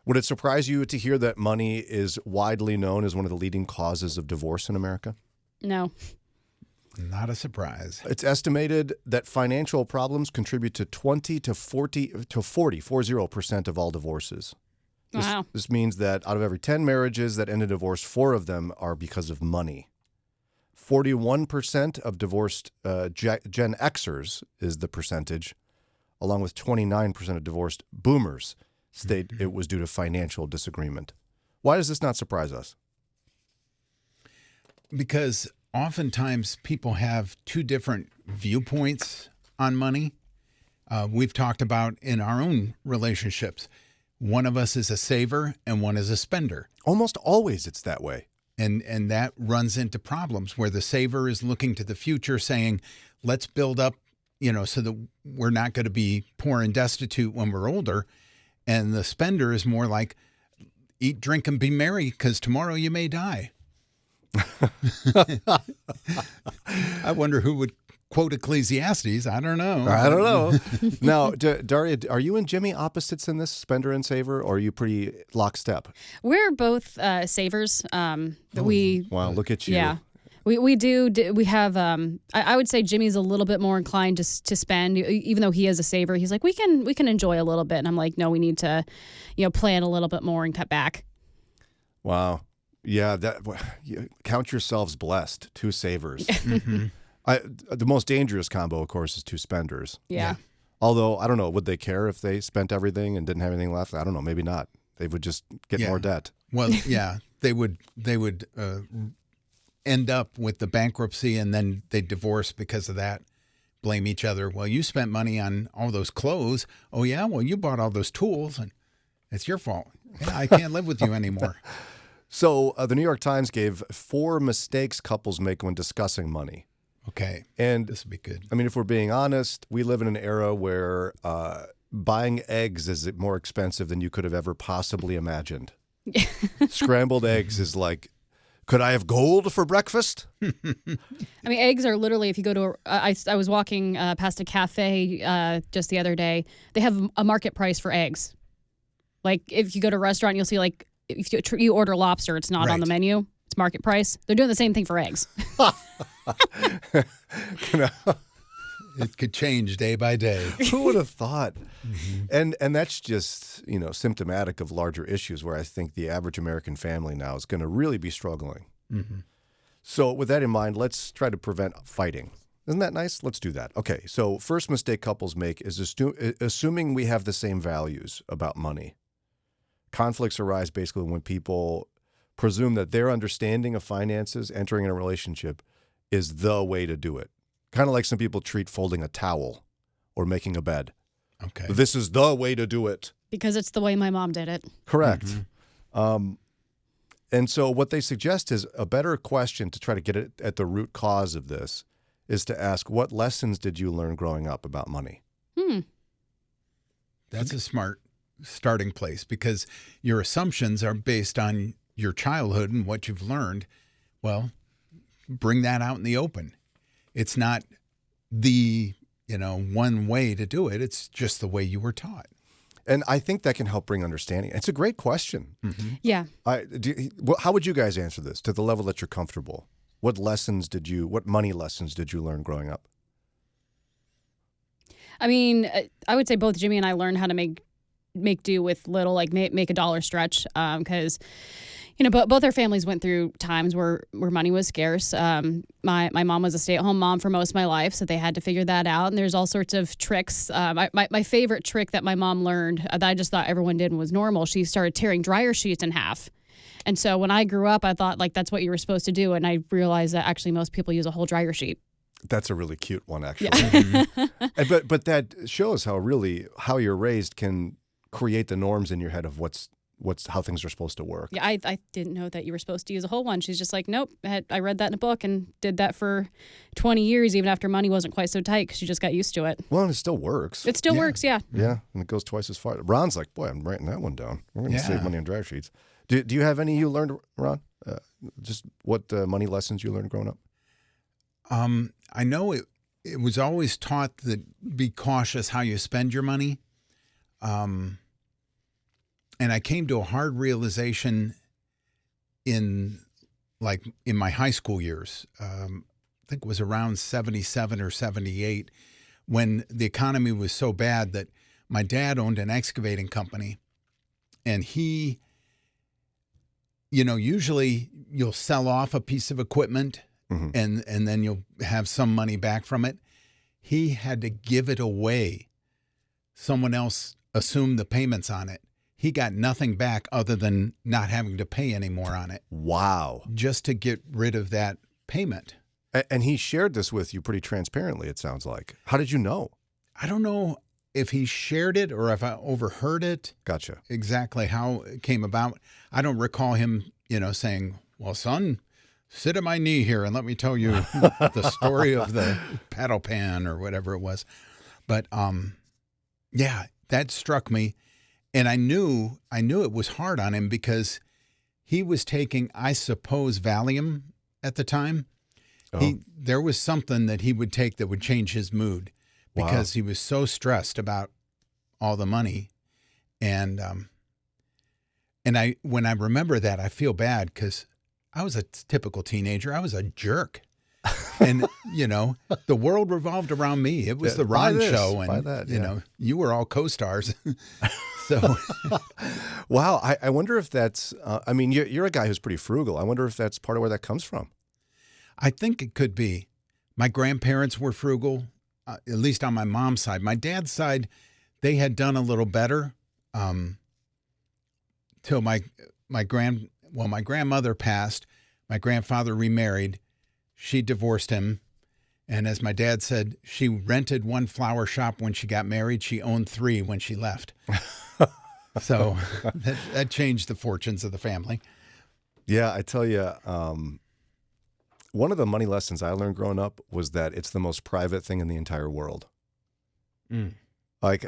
Would it surprise you to hear that money is widely known as one of the leading causes of divorce in America? No. Not a surprise. It's estimated that financial problems contribute to 20 to 40% of all divorces. Wow. This means that out of every 10 marriages that end in divorce, 4 of them are because of money. 41% of divorced Gen Xers is the percentage, along with 29% of divorced boomers state it was due to financial disagreement. Why does this not surprise us? Because oftentimes people have two different viewpoints on money. We've talked about in our own relationships. One of us is a saver and one is a spender. Almost always it's that way. And that runs into problems where the saver is looking to the future saying, let's build up, so that we're not going to be poor and destitute when we're older. And the spender is more like, eat, drink, and be merry because tomorrow you may die. I wonder who would quote Ecclesiastes. I don't know. Now, Daria, are you and Jimmy opposites in this, spender and saver, or are you pretty lockstep? We're both savers. Wow, look at you. Yeah. We have, I would say Jimmy's a little bit more inclined to spend, even though he is a saver. He's like, we can enjoy a little bit. And I'm like, no, we need to, plan a little bit more and cut back. Wow. Yeah, count yourselves blessed, 2 savers. The most dangerous combo, of course, is 2 spenders. Yeah. Although, I don't know, would they care if they spent everything and didn't have anything left? I don't know, maybe not. They would just get more debt. Well, yeah, they would end up with the bankruptcy and then they divorce because of that, blame each other. Well, you spent money on all those clothes. Oh, yeah, well, you bought all those tools and it's your fault. Yeah, I can't live with you anymore. So the New York Times gave 4 mistakes couples make when discussing money. Okay. And this would be good. I mean, if we're being honest, we live in an era where buying eggs is more expensive than you could have ever possibly imagined. Scrambled eggs is like, could I have gold for breakfast? I mean, eggs are literally, if you go to, I was walking past a cafe just the other day, they have a market price for eggs. Like if you go to a restaurant, you'll see like, if you order lobster, it's not on the menu. It's market price. They're doing the same thing for eggs. It could change day by day. Who would have thought? And that's just, symptomatic of larger issues where I think the average American family now is going to really be struggling. So with that in mind, let's try to prevent fighting. Isn't that nice? Let's do that. Okay, so first mistake couples make is assuming we have the same values about money. Conflicts arise basically when people presume that their understanding of finances entering in a relationship is the way to do it. Kind of like some people treat folding a towel or making a bed. Okay. This is the way to do it. Because it's the way my mom did it. Correct. And so what they suggest is a better question to try to get at the root cause of this is to ask, what lessons did you learn growing up about money? That's a smart starting place because your assumptions are based on your childhood and what you've learned. Well, bring that out in the open. It's not the, one way to do it. It's just the way you were taught. And I think that can help bring understanding. It's a great question. Yeah. How would you guys answer this to the level that you're comfortable? What money lessons did you learn growing up? I mean, I would say both Jimmy and I learned how to make do with little, like make a dollar stretch, because both our families went through times where money was scarce. My mom was a stay-at-home mom for most of my life, so they had to figure that out. And there's all sorts of tricks. My favorite trick that my mom learned that I just thought everyone did and was normal, she started tearing dryer sheets in half. And so when I grew up, I thought like that's what you were supposed to do, and I realized that actually most people use a whole dryer sheet. That's a really cute one, actually. Yeah. But that shows how you're raised can create the norms in your head of how things are supposed to work. Yeah, I didn't know that you were supposed to use a whole one. She's just like, nope. I read that in a book and did that for 20 years, even after money wasn't quite so tight because she just got used to it. Well, and it still works. It still works, yeah. Yeah, and it goes twice as far. Ron's like, boy, I'm writing that one down. We're going to save money on dryer sheets. Do you have any you learned, Ron? Just what money lessons you learned growing up? I know it was always taught that be cautious how you spend your money. And I came to a hard realization in my high school years. I think it was around 77 or 78 when the economy was so bad that my dad owned an excavating company. And he, usually you'll sell off a piece of equipment and then you'll have some money back from it. He had to give it away. Someone else assumed the payments on it. He got nothing back other than not having to pay anymore on it. Wow. Just to get rid of that payment. And he shared this with you pretty transparently, it sounds like. How did you know? I don't know if he shared it or if I overheard it. Gotcha. Exactly how it came about. I don't recall him, saying, well, son, sit at my knee here and let me tell you the story of the paddle pan or whatever it was. But yeah, that struck me. And I knew it was hard on him because he was taking, I suppose, Valium at the time. Oh. There was something that he would take that would change his mood because he was so stressed about all the money. And when I remember that, I feel bad because I was a typical teenager. I was a jerk. And, the world revolved around me. It was the Ron show. And, you were all co-stars. So, wow. I wonder if that's, you're a guy who's pretty frugal. I wonder if that's part of where that comes from. I think it could be. My grandparents were frugal, at least on my mom's side. My dad's side, they had done a little better till my grandmother passed. My grandfather remarried. She divorced him. And as my dad said, she rented one flower shop when she got married. She owned 3 when she left. So that changed the fortunes of the family. Yeah, I tell you, one of the money lessons I learned growing up was that it's the most private thing in the entire world. Like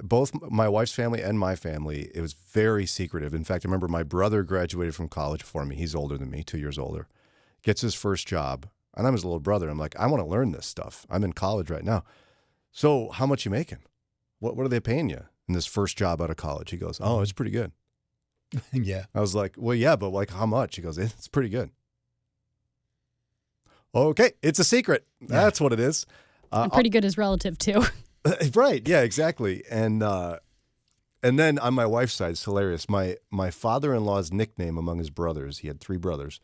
both my wife's family and my family, it was very secretive. In fact, I remember my brother graduated from college before me. He's older than me, 2 years older. Gets his first job. And I'm his little brother. I'm like, I want to learn this stuff. I'm in college right now. So how much you making? What are they paying you in this first job out of college? He goes, oh, it's pretty good. Yeah. I was like, well, yeah, but like how much? He goes, it's pretty good. Okay, it's a secret. That's what it is. And pretty good is relative too. Right. Yeah, exactly. And then on my wife's side, it's hilarious. My father-in-law's nickname among his brothers, he had 3 brothers,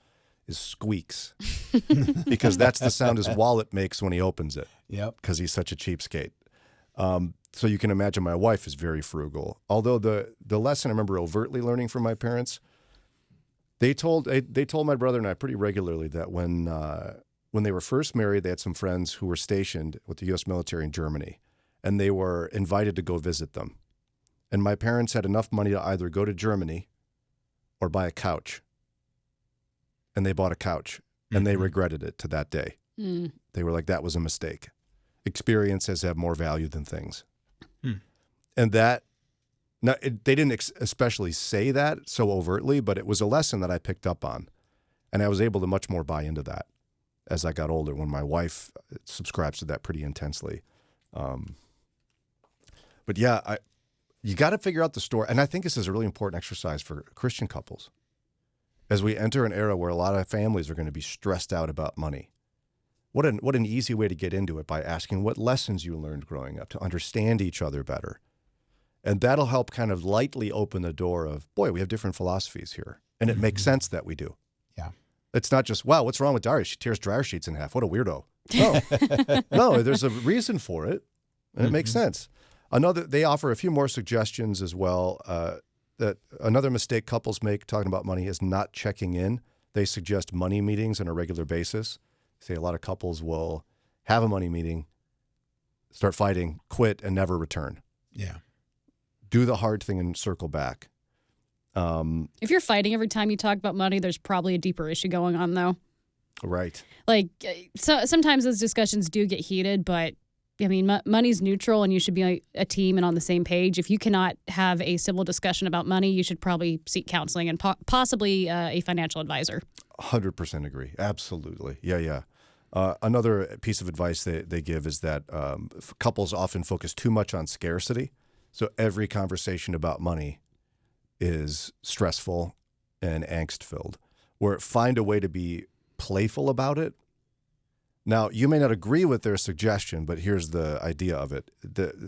is Squeaks. Because that's the sound his wallet makes when he opens it. Yep. Because he's such a cheapskate. So you can imagine my wife is very frugal. Although the lesson I remember overtly learning from my parents, they told my brother and I pretty regularly that when they were first married, they had some friends who were stationed with the U.S. military in Germany, and they were invited to go visit them. And my parents had enough money to either go to Germany or buy a couch. And they bought a couch, and they regretted it to that day. They were like, that was a mistake. Experiences have more value than things. And that, they didn't especially say that so overtly, but it was a lesson that I picked up on. And I was able to much more buy into that as I got older, when my wife subscribes to that pretty intensely. But yeah, you got to figure out the story. And I think this is a really important exercise for Christian couples. As we enter an era where a lot of families are going to be stressed out about money. What an easy way to get into it, by asking what lessons you learned growing up to understand each other better. And that'll help kind of lightly open the door of, boy, we have different philosophies here. And it makes sense that we do. Yeah. It's not just, wow, what's wrong with Daria? She tears dryer sheets in half. What a weirdo. No, no, there's a reason for it. And it makes sense. They offer a few more suggestions as well. That another mistake couples make talking about money is not checking in. They suggest money meetings on a regular basis. Say a lot of couples will have a money meeting, start fighting, quit, and never return. Yeah. do the hard thing and circle back. If you're fighting every time you talk about money, there's probably a deeper issue going on, though. Right. Like, so sometimes those discussions do get heated, but I mean, money's neutral and you should be a team and on the same page. If you cannot have a civil discussion about money, you should probably seek counseling and possibly a financial advisor. 100% agree. Absolutely. Yeah. Another piece of advice they give is that couples often focus too much on scarcity. So every conversation about money is stressful and angst-filled, where find a way to be playful about it. Now, you may not agree with their suggestion, but here's the idea of it.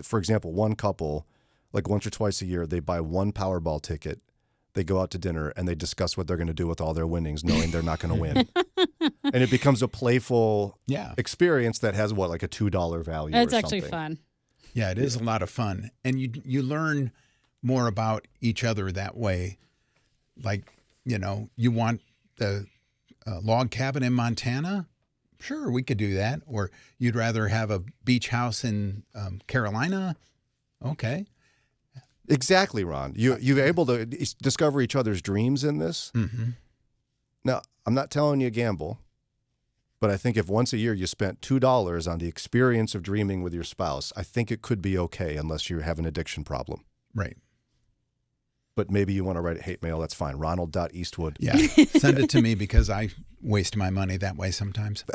For example, one couple, like once or twice a year, they buy one Powerball ticket, they go out to dinner, and they discuss what they're going to do with all their winnings, knowing they're not going to win. And it becomes a playful experience that has, like a $2 value It's or actually something. fun. Yeah, it is a lot of fun. And you learn more about each other that way. Like, you want the log cabin in Montana? Sure, we could do that. Or you'd rather have a beach house in Carolina? Okay. Exactly, Ron. You're able to discover each other's dreams in this. Mm-hmm. Now, I'm not telling you gamble, but I think if once a year you spent $2 on the experience of dreaming with your spouse, I think it could be okay unless you have an addiction problem. Right. But maybe you want to write hate mail, that's fine. Ronald.Eastwood. Yeah. Send it to me because I waste my money that way sometimes.